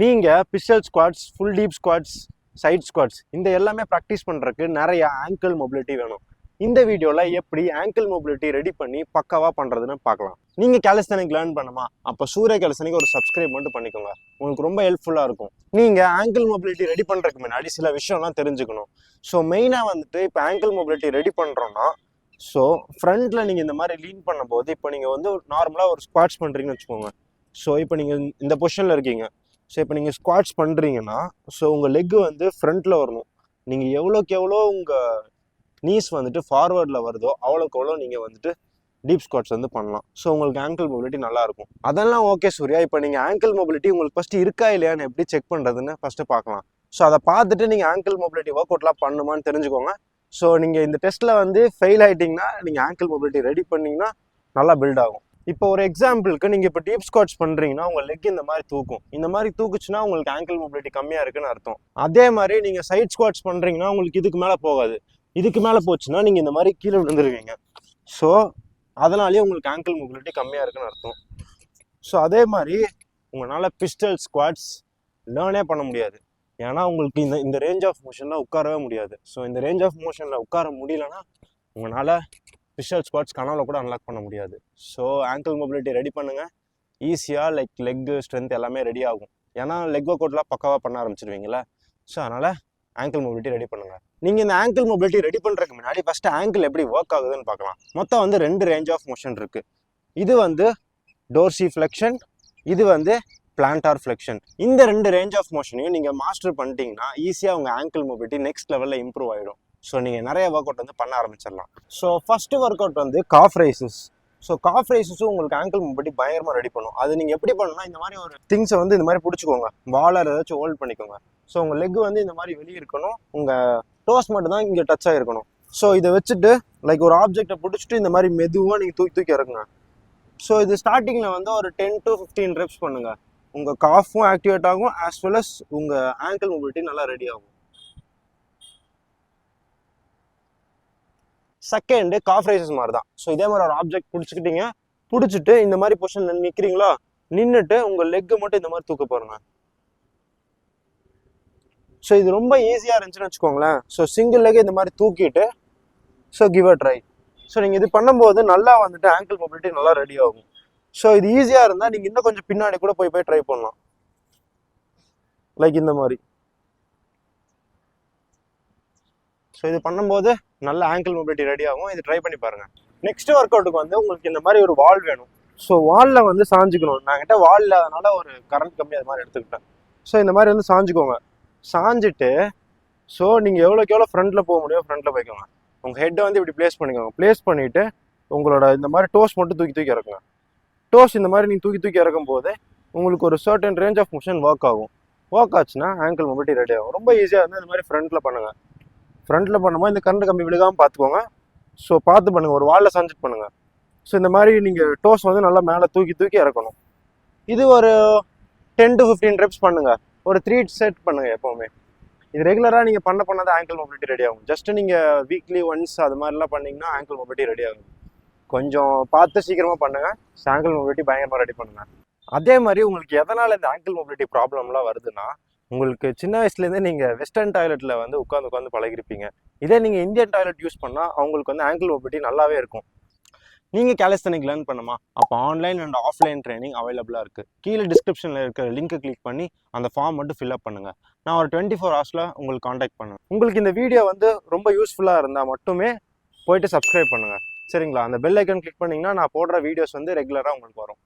நீங்கள் pistol squats, full deep squats, side squats இந்த எல்லாமே ப்ராக்டிஸ் பண்ணுறதுக்கு நிறைய ஆங்கிள் மொபிலிட்டி வேணும். இந்த வீடியோவில் எப்படி ஆங்கிள் மொபிலிட்டி ரெடி பண்ணி பக்காவாக பண்ணுறதுன்னு பார்க்கலாம். நீங்கள் கேலிஸ்தனிக் லேர்ன் பண்ணுமா? அப்போ சூரிய கேலிஸ்தனிக் ஒரு சப்ஸ்கிரைப் மட்டும் பண்ணிக்கோங்க. உங்களுக்கு ரொம்ப ஹெல்ப்ஃபுல்லாக இருக்கும். நீங்கள் ஆங்கிள் மொபிலிட்டி ரெடி பண்ணுறதுக்கு முன்னாடி சில விஷயம்லாம் தெரிஞ்சுக்கணும். ஸோ மெயினாக வந்துட்டு இப்போ ஆங்கிள் மொபிலிட்டி ரெடி பண்ணுறோன்னா, ஸோ ஃப்ரண்ட்டில் நீங்கள் இந்த மாதிரி லீன் பண்ணும்போது இப்போ நீங்கள் வந்து நார்மலாக ஒரு ஸ்குவாட்ஸ் பண்ணுறீங்கன்னு வச்சுக்கோங்க. ஸோ இப்போ நீங்கள் இந்த பொசிஷனில் இருக்கீங்க. ஸோ இப்போ நீங்கள் ஸ்குவாட்ஸ் பண்ணுறீங்கன்னா ஸோ உங்கள் லெக்கு வந்து ஃப்ரண்ட்டில் வரணும். நீங்கள் எவ்வளோக்கு எவ்வளோ உங்கள் நீஸ் வந்துட்டு ஃபார்வர்டில் வருதோ அவ்வளோக்கு எவ்வளோ நீங்கள் வந்துட்டு டீப் ஸ்குவாட்ஸ் வந்து பண்ணலாம். ஸோ உங்களுக்கு ஆங்கிள் மொபிலிட்டி நல்லாயிருக்கும். அதெல்லாம் ஓகே சூர்யா, இப்போ நீங்கள் ஆங்கிள் மொபிலிட்டி உங்களுக்கு ஃபஸ்ட்டு இருக்கா இல்லையான்னு எப்படி செக் பண்ணுறதுன்னு ஃபஸ்ட்டு பார்க்கலாம். ஸோ அதை பார்த்துட்டு நீங்கள் ஆங்கிள் மொபிலிட்டி ஒர்க் அவுட்லாம் பண்ணுமான்னு தெரிஞ்சுக்கோங்க. ஸோ நீங்கள் இந்த டெஸ்ட்டில் வந்து ஃபெயில் ஆகிட்டிங்கன்னா நீங்கள் ஆங்கிள் மொபிலிட்டி ரெடி பண்ணிங்கன்னா நல்லா பில்ட் ஆகும். இப்போ ஒரு எக்ஸாம்பிளுக்கு நீங்கள் இப்போ டீப் ஸ்குவாட்ஸ் பண்ணுறீங்கன்னா உங்கள் லெக் இந்த மாதிரி தூக்கும். இந்த மாதிரி தூக்குச்சுன்னா உங்களுக்கு ஆங்கிள் மொபிலிட்டி கம்மியாக இருக்குன்னு அர்த்தம். அதே மாதிரி நீங்கள் சைட் ஸ்குவாட்ஸ் பண்ணுறீங்கன்னா உங்களுக்கு இதுக்கு மேலே போகாது. இதுக்கு மேலே போச்சுன்னா நீங்கள் இந்த மாதிரி கீழே விழுந்துருவீங்க. ஸோ அதனாலேயே உங்களுக்கு ஆங்கிள் மொபிலிட்டி கம்மியாக இருக்குன்னு அர்த்தம். ஸோ அதே மாதிரி உங்களால் பிஸ்டல் ஸ்குவாட்ஸ் லேர்னே பண்ண முடியாது. ஏன்னா உங்களுக்கு இந்த ரேஞ்ச் ஆஃப் மோஷனில் உட்காரவே முடியாது. ஸோ இந்த ரேஞ்ச் ஆஃப் மோஷனில் உட்கார முடியலன்னா உங்களால் பிஸ்டல் ஸ்குவாட்ஸ் கனவுல கூட அன்லாக் பண்ண முடியாது. ஸோ ஆங்கிள் மொபிலிட்டி ரெடி பண்ணுங்கள். ஈஸியாக லெக்கு ஸ்ட்ரென்த் எல்லாமே ரெடி ஆகும். ஏன்னா லெக் ஒர்க் அவுட்லாம் பக்காவாக பண்ண ஆரம்பிச்சிருவீங்களா. ஸோ அதனால் ஆங்கிள் மொபிலிட்டி ரெடி பண்ணுங்கள். நீங்கள் இந்த ஆங்கிள் மொபிலிட்டி ரெடி பண்ணுறதுக்கு முன்னாடி ஃபஸ்ட்டு ஆங்கிள் எப்படி ஒர்க் ஆகுதுன்னு பார்க்கலாம். மொத்தம் வந்து 2 ரேஞ்ச் ஆஃப் மோஷன் இருக்குது. இது வந்து டோர்சி ஃப்ளெக்ஷன், இது வந்து பிளான்டார் ஃப்ளெக்ஷன். இந்த 2 ரேஞ்ச் ஆஃப் மோஷனையும் நீங்கள் மாஸ்டர் பண்ணிட்டீங்கன்னா ஈஸியாக உங்கள் ஆங்கிள் மொபிலிட்டி நெக்ஸ்ட் லெவலில் இம்ப்ரூவ் ஆகிடும். ஸோ நீங்கள் நிறைய ஒர்க் அவுட் வந்து பண்ண ஆரம்பிச்சிடலாம். ஸோ ஃபஸ்ட்டு ஒர்க் அவுட் வந்து காஃப் ரைசஸ். ஸோ காஃப் ரைசஸும் உங்களுக்கு ஆங்கிள் மொபிலிட்டி பயங்கரமாக ரெடி பண்ணும். அது நீங்கள் எப்படி பண்ணணும்னா இந்த மாதிரி ஒரு திங்ஸை வந்து இந்த மாதிரி பிடிச்சிக்கோங்க. வாலர் ஏதாச்சும் ஹோல்ட் பண்ணிக்கோங்க. ஸோ உங்கள் லெக் வந்து இந்த மாதிரி வெளியே இருக்கணும். உங்கள் டோஸ் மட்டும் தான் இங்கே டச் ஆகிருக்கணும். ஸோ இதை வச்சுட்டு லைக் ஒரு ஆப்ஜெக்டை பிடிச்சிட்டு இந்த மாதிரி மெதுவாக நீங்கள் தூக்கி இறக்குங்க. ஸோ இது ஸ்டார்டிங்கில் வந்து ஒரு 10 to 15 ரெப்ஸ் பண்ணுங்கள். உங்கள் காஃபும் ஆக்டிவேட் ஆகும், ஆஸ் வெல் அஸ் உங்கள் ஆங்கிள் மொபிலிட்டி நல்லா ரெடி ஆகும். செகண்டு காஃப் ரைசஸ் மாதிரி தான். ஸோ இதே மாதிரி ஒரு ஆப்ஜெக்ட் பிடிச்சிக்கிட்டீங்க. பிடிச்சிட்டு இந்த மாதிரி பொசிஷன் நிற்கிறீங்களா, நின்றுட்டு உங்கள் லெக்கு மட்டும் இந்த மாதிரி தூக்க பாருங்க. ஸோ இது ரொம்ப ஈஸியாக இருந்துச்சுன்னு வச்சுக்கோங்களேன். ஸோ சிங்கிள் லெக் இந்த மாதிரி தூக்கிட்டு so give a try. So நீங்கள் இது பண்ணும்போது நல்லா வந்துட்டு ஆங்கிள் மொபிலிட்டி நல்லா ரெடி ஆகும். ஸோ இது ஈஸியாக இருந்தால் நீங்கள் இன்னும் கொஞ்சம் பின்னாடி கூட போய் ட்ரை பண்ணலாம். லைக் இந்த மாதிரி. ஸோ இது பண்ணும்போது நல்ல ஆங்கிள் மொபிலிட்டி ரெடி ஆகும். இது ட்ரை பண்ணி பாருங்கள். நெக்ஸ்ட் ஒர்க் அவுட்டுக்கு வந்து உங்களுக்கு இந்த மாதிரி ஒரு வால் வேணும். ஸோ வாலில் வந்து சாஞ்சிக்கணும். நான்கிட்ட வால் இல்லாதனால ஒரு கரண்ட் கம்மி அது மாதிரி எடுத்துக்கிட்டேன். ஸோ இந்த மாதிரி வந்து சாஞ்சிக்கோங்க. சாஞ்சிட்டு ஸோ நீங்கள் எவ்வளோக்கு எவ்வளோ ஃப்ரண்ட்டில் போக முடியும் ஃப்ரண்ட்டில் போய்க்கோங்க. உங்கள் ஹெட்டை வந்து இப்படி ப்ளேஸ் பண்ணிக்கோங்க. ப்ளேஸ் பண்ணிவிட்டு உங்களோட இந்த மாதிரி டோஸ் மட்டும் தூக்கி இறக்குங்க. டோஸ் இந்த மாதிரி நீங்கள் தூக்கி இறக்கும் போது உங்களுக்கு ஒரு certain range of motion work ஆகும். ஒர்க் ஆச்சுன்னா ஆங்கிள் மொபிலிட்டி ரெடி ஆகும். ரொம்ப ஈஸியாக இருந்தால் இந்த மாதிரி ஃப்ரண்ட்டில் பண்ணுங்கள். ஃப்ரண்ட்டில் பண்ணும்போது இந்த கரண்ட் கம்பி விழுகாமல் பார்த்துக்கோங்க. ஸோ பார்த்து பண்ணுங்கள். ஒரு வாலில் சாஞ்சிட்டு பண்ணுங்கள். ஸோ இந்த மாதிரி நீங்கள் டோஸ் வந்து நல்லா மேலே தூக்கி இறக்கணும். இது ஒரு 10 to 15 ரெப்ஸ் பண்ணுங்கள். ஒரு 3 செட் பண்ணுங்கள் எப்போவுமே. இது ரெகுலராக நீங்கள் பண்ணாத ஆங்கிள் மொபிலிட்டி ரெடி ஆகும். ஜஸ்ட்டு நீங்கள் வீக்லி ஒன்ஸ் அது மாதிரிலாம் பண்ணிங்கன்னா ஆங்கிள் மொபிலிட்டி ரெடி ஆகும். கொஞ்சம் பார்த்து சீக்கிரமாக பண்ணுங்கள். ஆங்கிள் மொபிலிட்டி பயங்கரமாக ரெடி பண்ணுங்கள். அதே மாதிரி உங்களுக்கு எதனால் இந்த ஆங்கிள் மொபிலிட்டி ப்ராப்ளம்லாம் வருதுன்னா, உங்களுக்கு சின்ன வயசுலேருந்தே நீங்கள் வெஸ்டர்ன் டாய்லெட்டில் வந்து உட்காந்து பழகிருப்பீங்க. இதே நீங்கள் இந்தியன் டாய்லெட் யூஸ் பண்ணால் அவங்களுக்கு வந்து ஆங்கிள் மொபிலிட்டி நல்லாவே இருக்கும். நீங்கள் கேலிஸ்தனிக் லேர்ன் பண்ணுமா? அப்போ ஆன்லைன் அண்ட் ஆஃப்லைன் ட்ரைனிங் அவைலபிளாக இருக்குது. கீழே டிஸ்கிரிப்ஷனில் இருக்கிற லிங்க்கை கிளிக் பண்ணி அந்த ஃபார்ம் மட்டும் ஃபில்அப் பண்ணுங்கள். நான் ஒரு 24 ஹவர்ஸில் உங்களுக்கு காண்டாக்ட் பண்ணுவேன். உங்களுக்கு இந்த வீடியோ வந்து ரொம்ப யூஸ்ஃபுல்லாக இருந்தால் மட்டுமே போயிட்டு சப்ஸ்கிரைப் பண்ணுங்கள். சரிங்களா? அந்த பெல் ஐக்கான் கிளிக் பண்ணிங்கன்னா நான் போடுற வீடியோஸ் வந்து ரெகுலராக உங்களுக்கு வரும்.